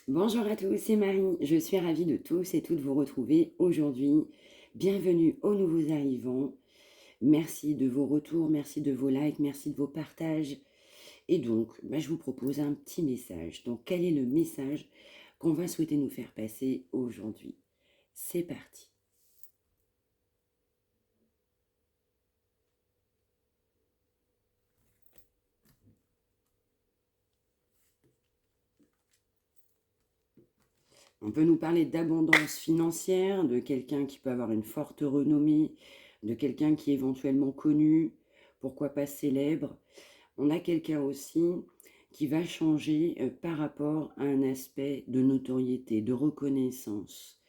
Bonjour à tous, c'est Marie. Je suis ravie de tous et toutes vous retrouver aujourd'hui. Bienvenue aux nouveaux arrivants. Merci de vos retours, merci de vos likes, merci de vos partages. Et donc, je vous propose un petit message. Donc, quel est le message qu'on va souhaiter nous faire passer aujourd'hui? C'est parti. On peut nous parler d'abondance financière, de quelqu'un qui peut avoir une forte renommée, de quelqu'un qui est éventuellement connu, pourquoi pas célèbre. On a quelqu'un aussi qui va changer par rapport à un aspect de notoriété, de reconnaissance.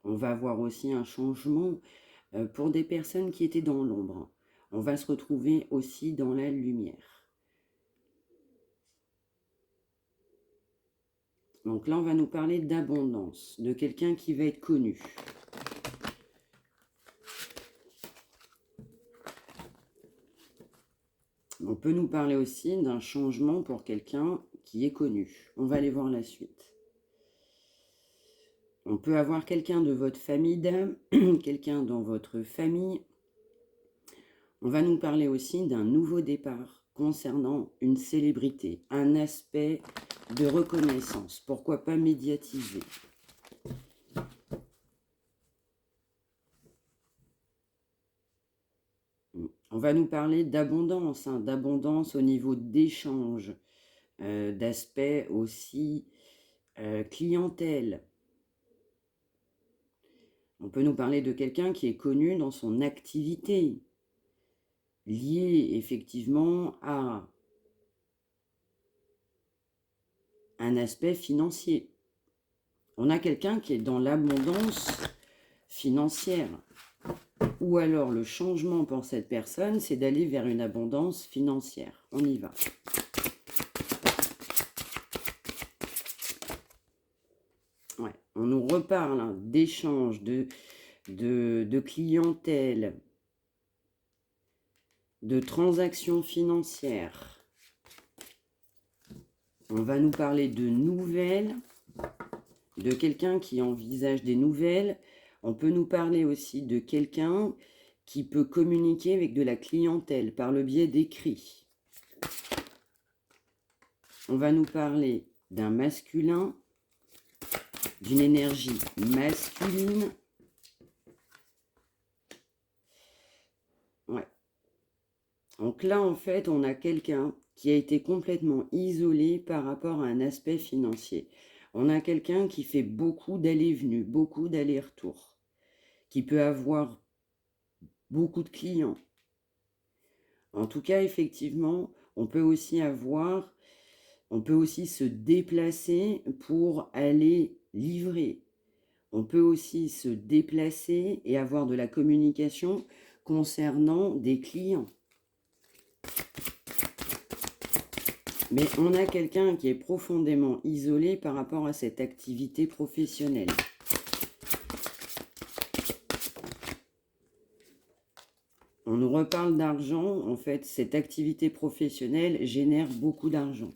On va avoir aussi un changement pour des personnes qui étaient dans l'ombre. On va se retrouver aussi dans la lumière. Donc là, on va nous parler d'abondance, de quelqu'un qui va être connu. On peut nous parler aussi d'un changement pour quelqu'un qui est connu. On va aller voir la suite. On peut avoir quelqu'un de votre famille d'âme, quelqu'un dans votre famille. On va nous parler aussi d'un nouveau départ concernant une célébrité, un aspect de reconnaissance, pourquoi pas médiatisé. On va nous parler d'abondance, d'abondance au niveau d'échange, d'aspect aussi clientèle. On peut nous parler de quelqu'un qui est connu dans son activité, liée effectivement à un aspect financier. On a quelqu'un qui est dans l'abondance financière. Ou alors le changement pour cette personne, c'est d'aller vers une abondance financière. On y va. Ouais, on nous reparle d'échanges, de clientèle, de transactions financières. On va nous parler de nouvelles, de quelqu'un qui envisage des nouvelles. On peut nous parler aussi de quelqu'un qui peut communiquer avec de la clientèle par le biais d'écrits. On va nous parler d'un masculin, d'une énergie masculine. Ouais. Donc là, en fait, on a quelqu'un qui a été complètement isolé par rapport à un aspect financier. On a quelqu'un qui fait beaucoup d'allées-venues, beaucoup d'allers-retours, qui peut avoir beaucoup de clients. En tout cas, effectivement, on peut aussi se déplacer pour aller livrer. On peut aussi se déplacer et avoir de la communication concernant des clients. Mais on a quelqu'un qui est profondément isolé par rapport à cette activité professionnelle. On nous reparle d'argent. En fait, cette activité professionnelle génère beaucoup d'argent.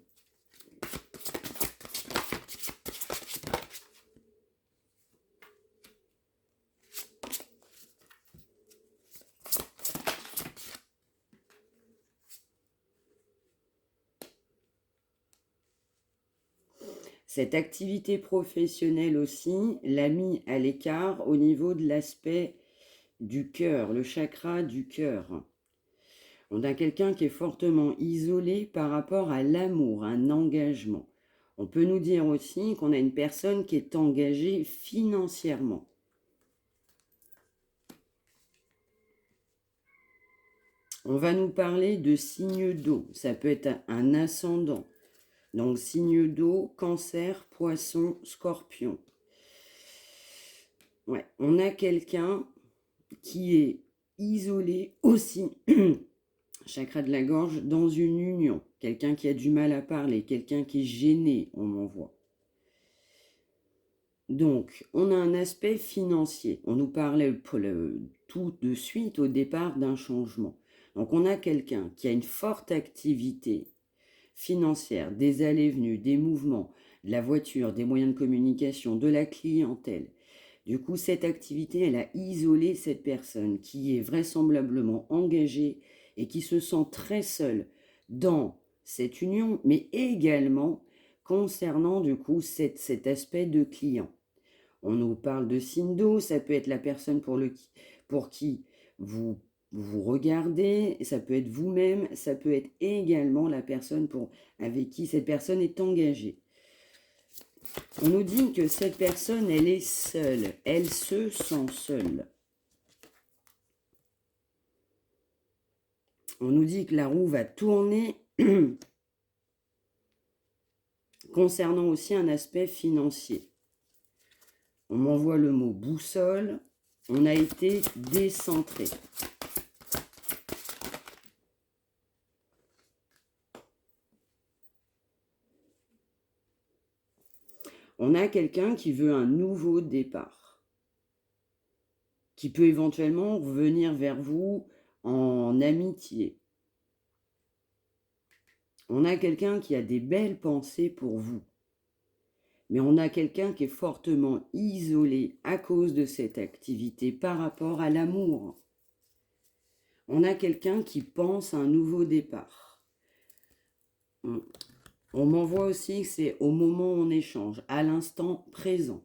Cette activité professionnelle aussi l'a mis à l'écart au niveau de l'aspect du cœur, le chakra du cœur. On a quelqu'un qui est fortement isolé par rapport à l'amour, un engagement. On peut nous dire aussi qu'on a une personne qui est engagée financièrement. On va nous parler de signes d'eau. Ça peut être un ascendant. Donc, signe d'eau, cancer, poisson, scorpion. Ouais, on a quelqu'un qui est isolé aussi, chakra de la gorge, dans une union. Quelqu'un qui a du mal à parler, quelqu'un qui est gêné, on m'envoie. Donc, on a un aspect financier. On nous parlait tout de suite au départ d'un changement. Donc, on a quelqu'un qui a une forte activité financière, des allées-venues, des mouvements, de la voiture, des moyens de communication, de la clientèle. Du coup, cette activité, elle a isolé cette personne qui est vraisemblablement engagée et qui se sent très seule dans cette union, mais également concernant du coup cet aspect de client. On nous parle de signe d'eau, ça peut être la personne pour qui vous vous regardez, ça peut être vous-même, ça peut être également la personne avec qui cette personne est engagée. On nous dit que cette personne, elle est seule, elle se sent seule. On nous dit que la roue va tourner concernant aussi un aspect financier. On m'envoie le mot boussole, on a été décentré. On a quelqu'un qui veut un nouveau départ, qui peut éventuellement revenir vers vous en amitié. On a quelqu'un qui a des belles pensées pour vous. Mais on a quelqu'un qui est fortement isolé à cause de cette activité par rapport à l'amour. On a quelqu'un qui pense à un nouveau départ. On m'envoie aussi que c'est au moment où on échange, à l'instant présent.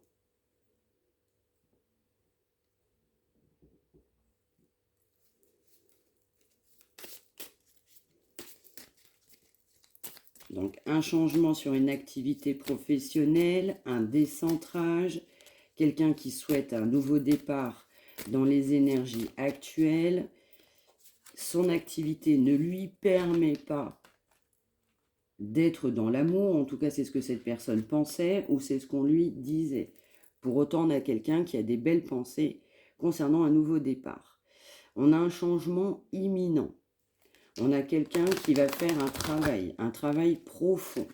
Donc un changement sur une activité professionnelle, un décentrage, quelqu'un qui souhaite un nouveau départ dans les énergies actuelles. Son activité ne lui permet pas d'être dans l'amour, en tout cas c'est ce que cette personne pensait ou c'est ce qu'on lui disait. Pour autant, on a quelqu'un qui a des belles pensées concernant un nouveau départ. On a un changement imminent. On a quelqu'un qui va faire un travail profond.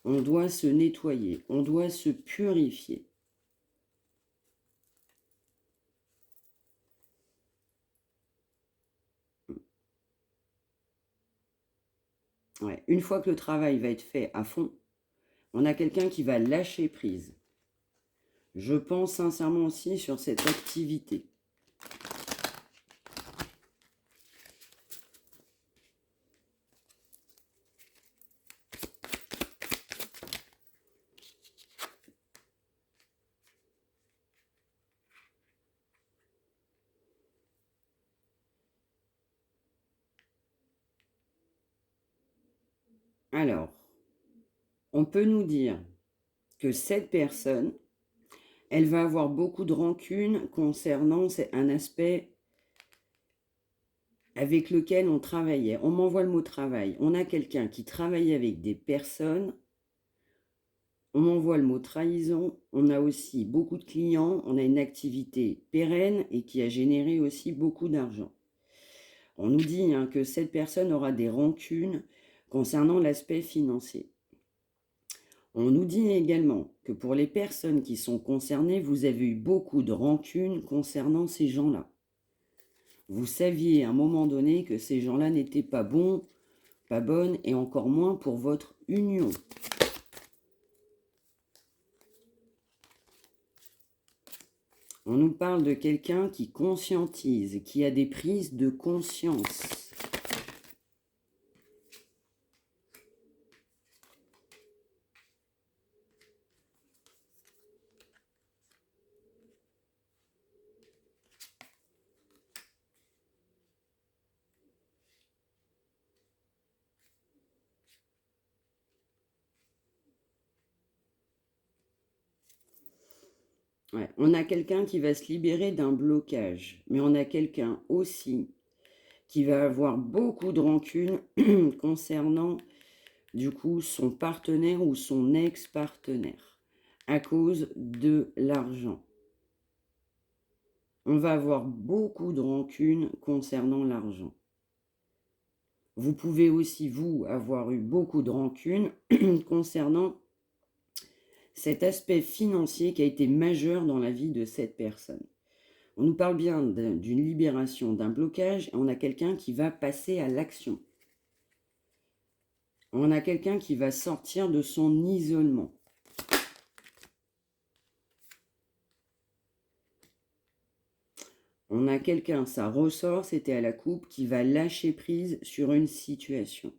On doit se nettoyer, on doit se purifier. Ouais. Une fois que le travail va être fait à fond, on a quelqu'un qui va lâcher prise. Je pense sincèrement aussi sur cette activité. Alors, on peut nous dire que cette personne, elle va avoir beaucoup de rancune concernant un aspect avec lequel on travaillait. On m'envoie le mot travail. On a quelqu'un qui travaille avec des personnes. On m'envoie le mot trahison. On a aussi beaucoup de clients. On a une activité pérenne et qui a généré aussi beaucoup d'argent. On nous dit que cette personne aura des rancunes concernant l'aspect financier. On nous dit également que pour les personnes qui sont concernées, vous avez eu beaucoup de rancunes concernant ces gens-là. Vous saviez à un moment donné que ces gens-là n'étaient pas bons, pas bonnes, et encore moins pour votre union. On nous parle de quelqu'un qui conscientise, qui a des prises de conscience. Ouais, on a quelqu'un qui va se libérer d'un blocage, mais on a quelqu'un aussi qui va avoir beaucoup de rancune concernant du coup son partenaire ou son ex-partenaire à cause de l'argent. On va avoir beaucoup de rancune concernant l'argent. Vous pouvez aussi, vous, avoir eu beaucoup de rancune concernant cet aspect financier qui a été majeur dans la vie de cette personne. On nous parle bien d'une libération, d'un blocage, et on a quelqu'un qui va passer à l'action. On a quelqu'un qui va sortir de son isolement. On a quelqu'un, ça ressort, c'était à la coupe, qui va lâcher prise sur une situation.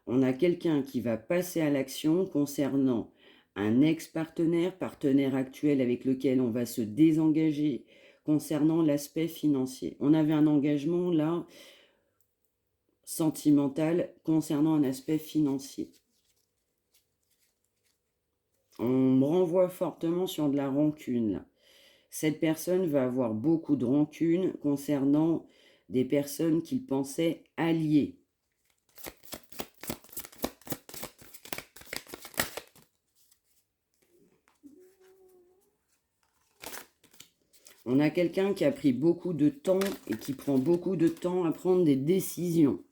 On a quelqu'un qui va passer à l'action concernant un ex-partenaire, partenaire actuel avec lequel on va se désengager concernant l'aspect financier. On avait un engagement là, sentimental, concernant un aspect financier. On me renvoie fortement sur de la rancune là. Cette personne va avoir beaucoup de rancune concernant des personnes qu'il pensait alliées. On a quelqu'un qui a pris beaucoup de temps et qui prend beaucoup de temps à prendre des décisions.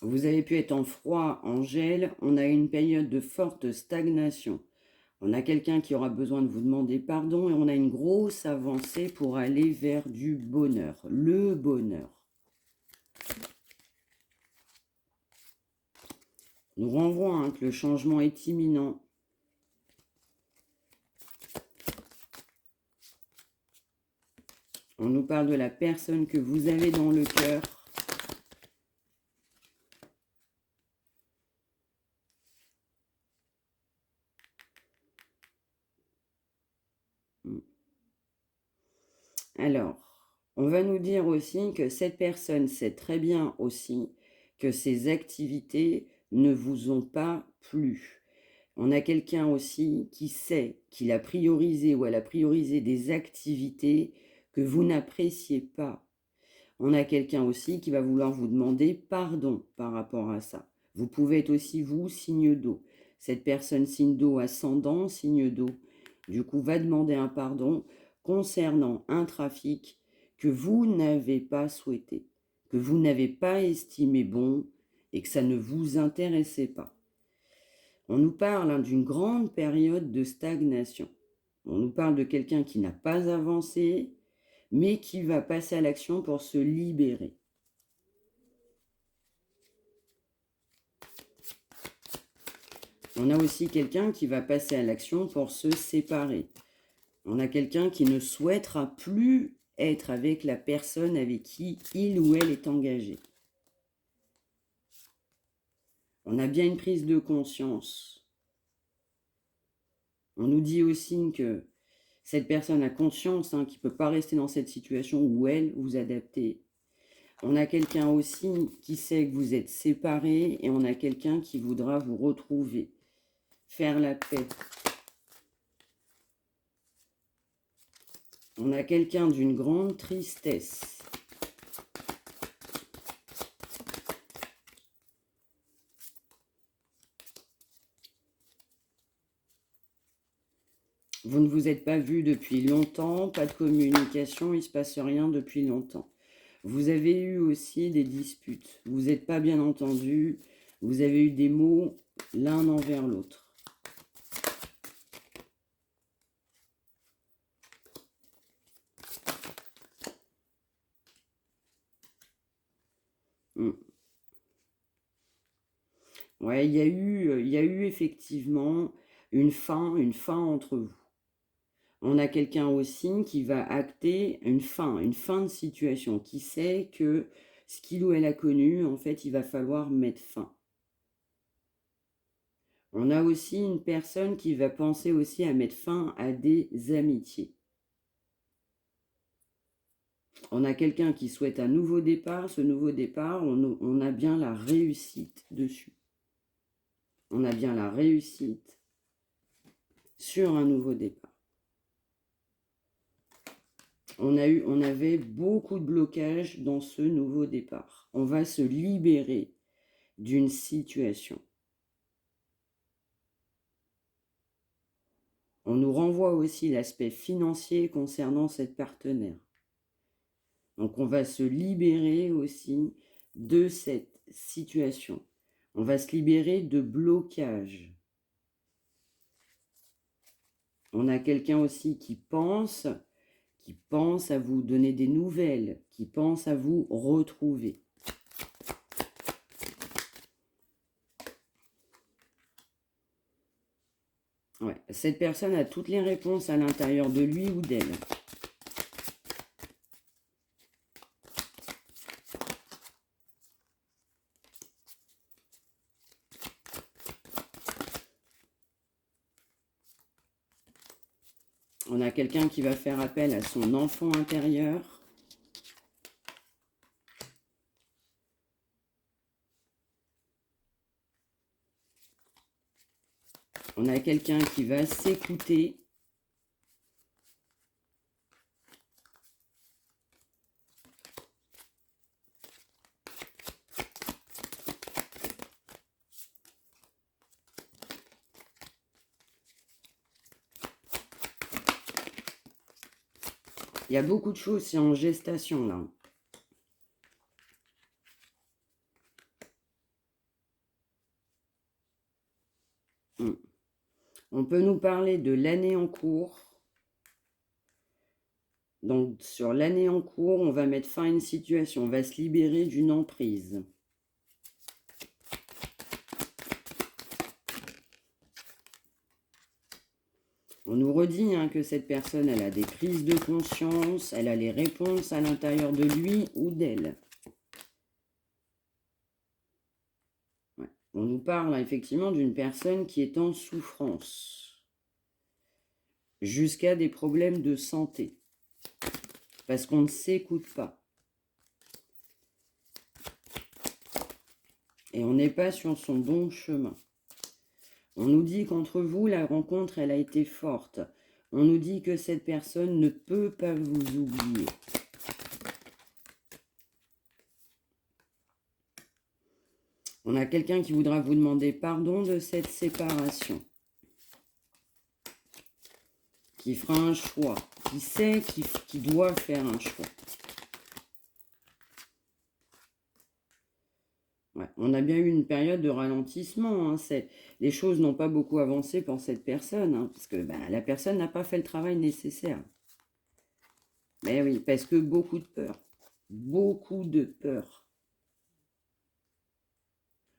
Vous avez pu être en froid, en gel. On a une période de forte stagnation. On a quelqu'un qui aura besoin de vous demander pardon et on a une grosse avancée pour aller vers du bonheur. Le bonheur. On nous renvoie hein, que le changement est imminent. On nous parle de la personne que vous avez dans le cœur. Alors, on va nous dire aussi que cette personne sait très bien aussi que ces activités ne vous ont pas plu. On a quelqu'un aussi qui sait qu'il a priorisé ou elle a priorisé des activités que vous n'appréciez pas. On a quelqu'un aussi qui va vouloir vous demander pardon par rapport à ça. Vous pouvez être aussi vous, signe d'eau. Cette personne, signe d'eau, ascendant, signe d'eau, du coup, va demander un pardon concernant un trafic que vous n'avez pas souhaité, que vous n'avez pas estimé bon et que ça ne vous intéressait pas. On nous parle hein, d'une grande période de stagnation. On nous parle de quelqu'un qui n'a pas avancé, mais qui va passer à l'action pour se libérer. On a aussi quelqu'un qui va passer à l'action pour se séparer. On a quelqu'un qui ne souhaitera plus être avec la personne avec qui il ou elle est engagé. On a bien une prise de conscience. On nous dit aussi que cette personne a conscience hein, qu'il ne peut pas rester dans cette situation où elle vous adaptez. On a quelqu'un aussi qui sait que vous êtes séparés et on a quelqu'un qui voudra vous retrouver, faire la paix. On a quelqu'un d'une grande tristesse. Vous ne vous êtes pas vu depuis longtemps, pas de communication, il ne se passe rien depuis longtemps. Vous avez eu aussi des disputes, vous n'êtes pas bien entendu, vous avez eu des mots l'un envers l'autre. Ouais, il y a eu effectivement une fin entre vous. On a quelqu'un aussi qui va acter une fin de situation, qui sait que ce qu'il ou elle a connu, en fait, il va falloir mettre fin. On a aussi une personne qui va penser aussi à mettre fin à des amitiés. On a quelqu'un qui souhaite un nouveau départ. Ce nouveau départ, on a bien la réussite dessus. On a bien la réussite sur un nouveau départ. On avait beaucoup de blocages dans ce nouveau départ. On va se libérer d'une situation. On nous renvoie aussi l'aspect financier concernant cette partenaire. Donc on va se libérer aussi de cette situation. On va se libérer de blocages. On a quelqu'un aussi qui pense à vous donner des nouvelles, qui pense à vous retrouver. Ouais. Cette personne a toutes les réponses à l'intérieur de lui ou d'elle. On a quelqu'un qui va faire appel à son enfant intérieur. On a quelqu'un qui va s'écouter. Il y a beaucoup de choses, c'est en gestation là. On peut nous parler de l'année en cours. Donc, sur l'année en cours, on va mettre fin à une situation. On va se libérer d'une emprise. On nous redit que cette personne, elle a des prises de conscience, elle a les réponses à l'intérieur de lui ou d'elle. Ouais. On nous parle effectivement d'une personne qui est en souffrance, jusqu'à des problèmes de santé, parce qu'on ne s'écoute pas. Et on n'est pas sur son bon chemin. On nous dit qu'entre vous, la rencontre, elle a été forte. On nous dit que cette personne ne peut pas vous oublier. On a quelqu'un qui voudra vous demander pardon de cette séparation. Qui fera un choix. Qui sait qu'il doit faire un choix. Ouais, on a bien eu une période de ralentissement. Les choses n'ont pas beaucoup avancé pour cette personne. Parce que la personne n'a pas fait le travail nécessaire. Mais oui, parce que beaucoup de peur. Beaucoup de peur.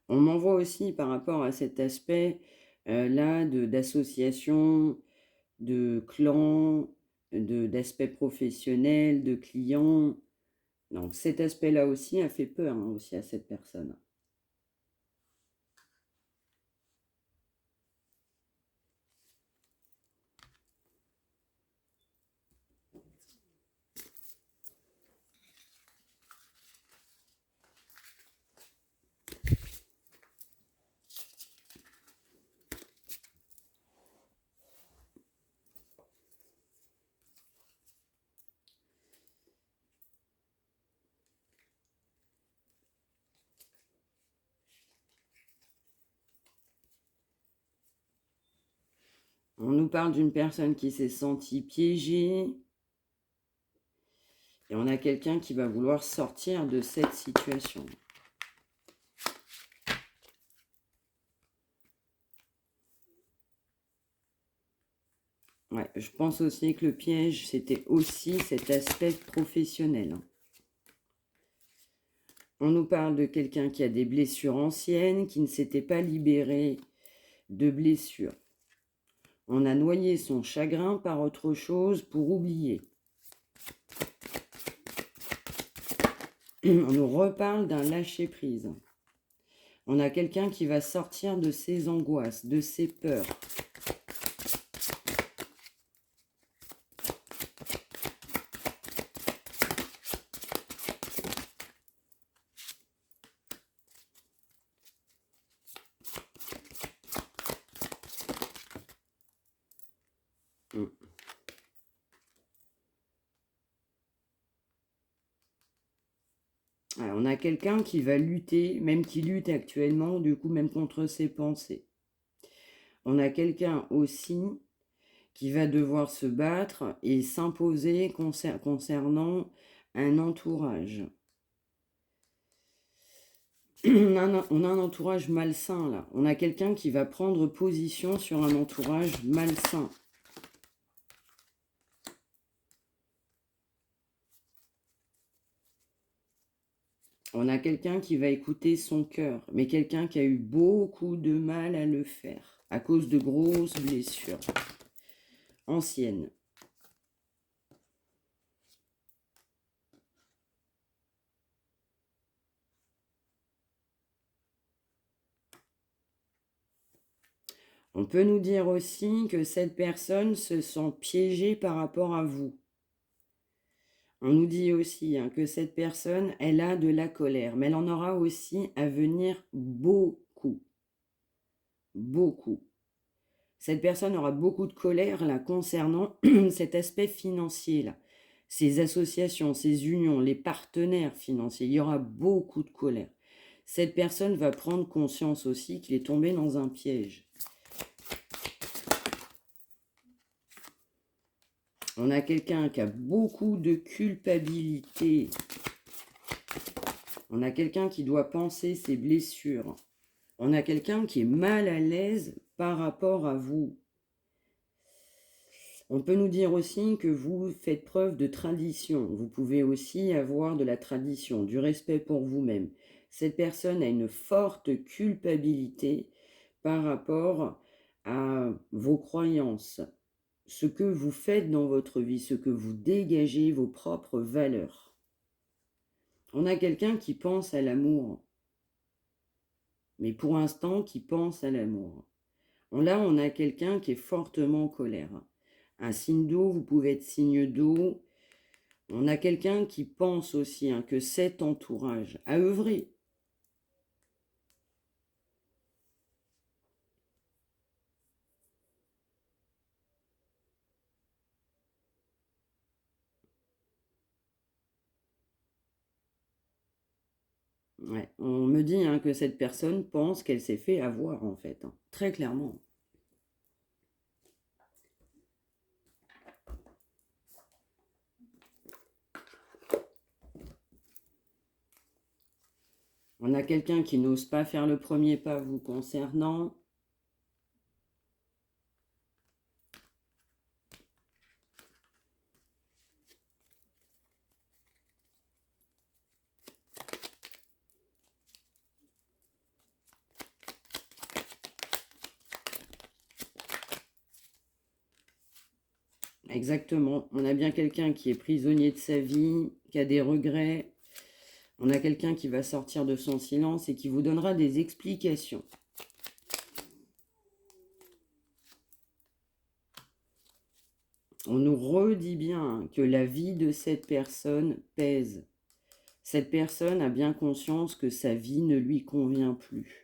On m'envoie aussi par rapport à cet aspect là d'association, de clan, d'aspect professionnel, de clients. Donc cet aspect-là aussi a fait peur aussi à cette personne. On nous parle d'une personne qui s'est sentie piégée. Et on a quelqu'un qui va vouloir sortir de cette situation. Ouais, je pense aussi que le piège, c'était aussi cet aspect professionnel. On nous parle de quelqu'un qui a des blessures anciennes, qui ne s'était pas libéré de blessures. On a noyé son chagrin par autre chose pour oublier. On nous reparle d'un lâcher-prise. On a quelqu'un qui va sortir de ses angoisses, de ses peurs. Alors, on a quelqu'un qui va lutter, même qui lutte actuellement, du coup, même contre ses pensées. On a quelqu'un aussi qui va devoir se battre et s'imposer concernant un entourage. On a un entourage malsain, là. On a quelqu'un qui va prendre position sur un entourage malsain. On a quelqu'un qui va écouter son cœur, mais quelqu'un qui a eu beaucoup de mal à le faire, à cause de grosses blessures anciennes. On peut nous dire aussi que cette personne se sent piégée par rapport à vous. On nous dit aussi que cette personne, elle a de la colère, mais elle en aura aussi à venir beaucoup. Beaucoup. Cette personne aura beaucoup de colère là concernant cet aspect financier là. Ces associations, ces unions, les partenaires financiers, il y aura beaucoup de colère. Cette personne va prendre conscience aussi qu'il est tombé dans un piège. On a quelqu'un qui a beaucoup de culpabilité. On a quelqu'un qui doit penser ses blessures. On a quelqu'un qui est mal à l'aise par rapport à vous. On peut nous dire aussi que vous faites preuve de tradition. Vous pouvez aussi avoir de la tradition, du respect pour vous-même. Cette personne a une forte culpabilité par rapport à vos croyances, ce que vous faites dans votre vie, ce que vous dégagez, vos propres valeurs. On a quelqu'un qui pense à l'amour, mais pour l'instant qui pense à l'amour. Là, on a quelqu'un qui est fortement en colère. Un signe d'eau, vous pouvez être signe d'eau. On a quelqu'un qui pense aussi que cet entourage a œuvré. Ouais, on me dit que cette personne pense qu'elle s'est fait avoir en fait, très clairement. On a quelqu'un qui n'ose pas faire le premier pas vous concernant. Exactement. On a bien quelqu'un qui est prisonnier de sa vie, qui a des regrets. On a quelqu'un qui va sortir de son silence et qui vous donnera des explications. On nous redit bien que la vie de cette personne pèse. Cette personne a bien conscience que sa vie ne lui convient plus.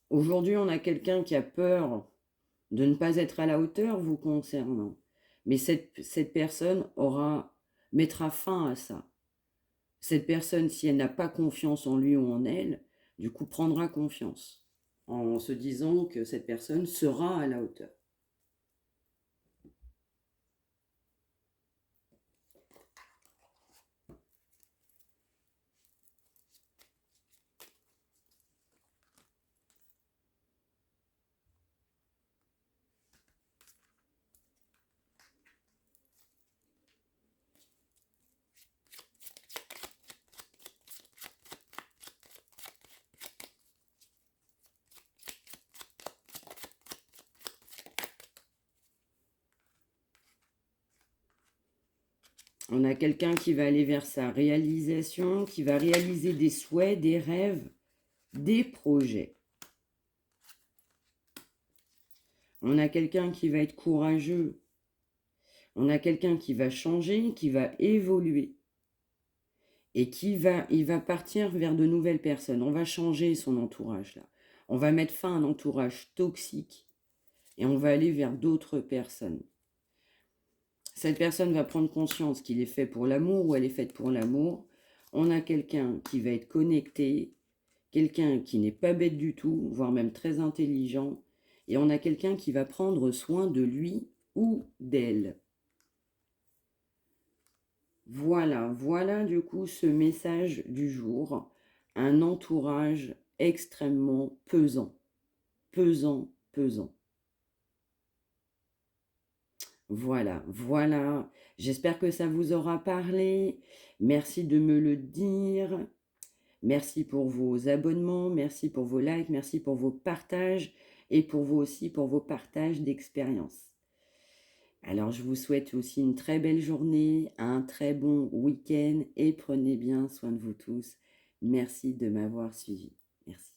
Aujourd'hui, on a quelqu'un qui a peur de ne pas être à la hauteur vous concernant. Mais cette personne mettra fin à ça. Cette personne, si elle n'a pas confiance en lui ou en elle, du coup prendra confiance en se disant que cette personne sera à la hauteur. On a quelqu'un qui va aller vers sa réalisation, qui va réaliser des souhaits, des rêves, des projets. On a quelqu'un qui va être courageux. On a quelqu'un qui va changer, qui va évoluer. Et il va partir vers de nouvelles personnes. On va changer son entourage là. On va mettre fin à un entourage toxique et on va aller vers d'autres personnes. Cette personne va prendre conscience qu'il est fait pour l'amour ou elle est faite pour l'amour. On a quelqu'un qui va être connecté, quelqu'un qui n'est pas bête du tout, voire même très intelligent. Et on a quelqu'un qui va prendre soin de lui ou d'elle. Voilà du coup ce message du jour. Un entourage extrêmement pesant. Pesant. Voilà, voilà. J'espère que ça vous aura parlé. Merci de me le dire. Merci pour vos abonnements, merci pour vos likes, merci pour vos partages et pour vous aussi pour vos partages d'expériences. Alors, je vous souhaite aussi une très belle journée, un très bon week-end et prenez bien soin de vous tous. Merci de m'avoir suivi. Merci.